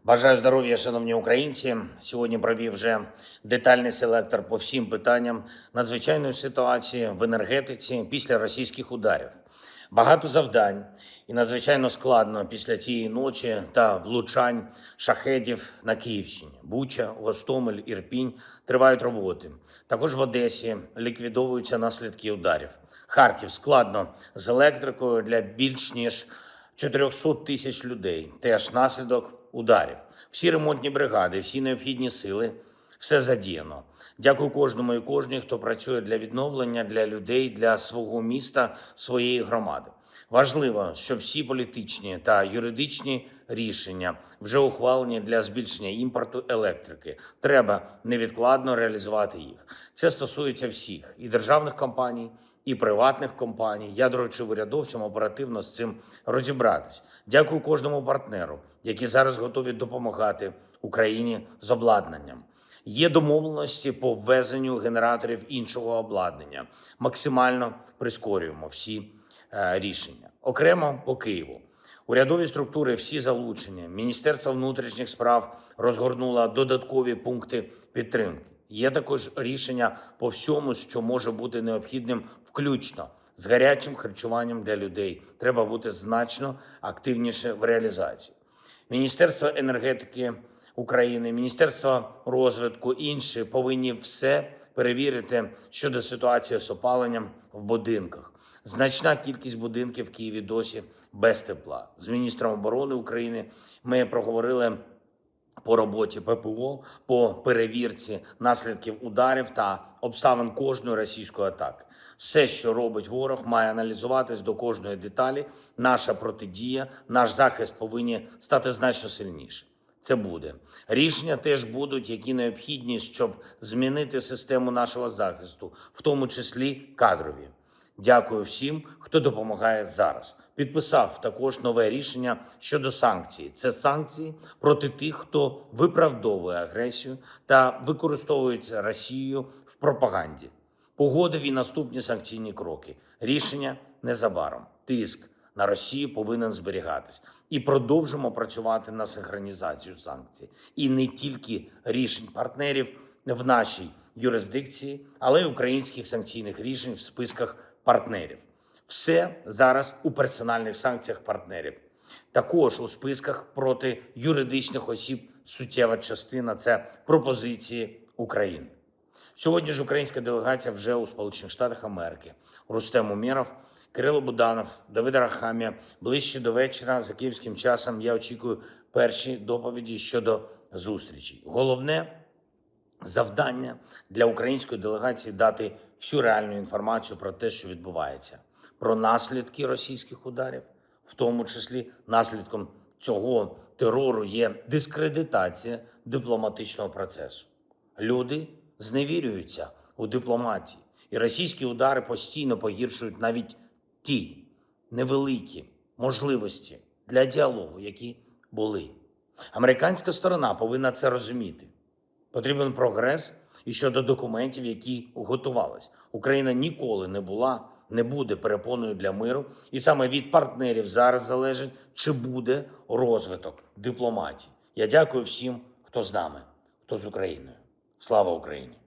Бажаю здоров'я, шановні українці. Сьогодні провів вже детальний селектор по всім питанням надзвичайної ситуації в енергетиці після російських ударів. Багато завдань і надзвичайно складно після цієї ночі та влучань шахедів на Київщині. Буча, Гостомель, Ірпінь тривають роботи. Також в Одесі ліквідовуються наслідки ударів. Харків складно з електрикою для більш ніж 400 тисяч людей. Теж наслідок ударів. Всі ремонтні бригади, всі необхідні сили, все задіяно. Дякую кожному і кожній, хто працює для відновлення, для людей, для свого міста, своєї громади. Важливо, що всі політичні та юридичні рішення вже ухвалені для збільшення імпорту електрики. Треба невідкладно реалізувати їх. Це стосується всіх – і державних компаній, і приватних компаній. Я доручив урядовцям оперативно з цим розібратись. Дякую кожному партнеру, які зараз готові допомагати Україні з обладнанням. Є домовленості по ввезенню генераторів іншого обладнання. Максимально прискорюємо всі рішення. Окремо по Києву. Урядові структури всі залучені. Міністерство внутрішніх справ розгорнуло додаткові пункти підтримки. Є також рішення по всьому, що може бути необхідним, включно з гарячим харчуванням для людей. Треба бути значно активніше в реалізації. Міністерство енергетики України, Міністерство розвитку, інші повинні все перевірити щодо ситуації з опаленням в будинках. Значна кількість будинків в Києві досі без тепла. З міністром оборони України ми проговорили по роботі ППО, по перевірці наслідків ударів та обставин кожної російської атаки. Все, що робить ворог, має аналізуватись до кожної деталі. Наша протидія, наш захист повинні стати значно сильніше. Це буде. Рішення теж будуть, які необхідні, щоб змінити систему нашого захисту, в тому числі кадрові. Дякую всім, хто допомагає зараз. Підписав також нове рішення щодо санкцій. Це санкції проти тих, хто виправдовує агресію та використовується Росією в пропаганді. Погодив і наступні санкційні кроки. Рішення незабаром. Тиск на Росію повинен зберігатись. І продовжимо працювати на синхронізацію санкцій. І не тільки рішень партнерів в нашій юрисдикції, але й українських санкційних рішень в списках партнерів. Все зараз у персональних санкціях партнерів. Також у списках проти юридичних осіб суттєва частина – це пропозиції України. Сьогодні ж українська делегація вже у Сполучених Штатах Америки. Рустем Умєров, Кирило Буданов, Давид Арахамія. Ближче до вечора, за київським часом, я очікую перші доповіді щодо зустрічі. Головне завдання для української делегації – дати всю реальну інформацію про те, що відбувається. Про наслідки російських ударів, в тому числі наслідком цього терору є дискредитація дипломатичного процесу. Люди зневірюються у дипломатії, і російські удари постійно погіршують навіть ті невеликі можливості для діалогу, які були. Американська сторона повинна це розуміти. Потрібен прогрес і щодо документів, які готувались. Україна ніколи не буде перепоною для миру. І саме від партнерів зараз залежить, чи буде розвиток дипломатії. Я дякую всім, хто з нами, хто з Україною. Слава Україні!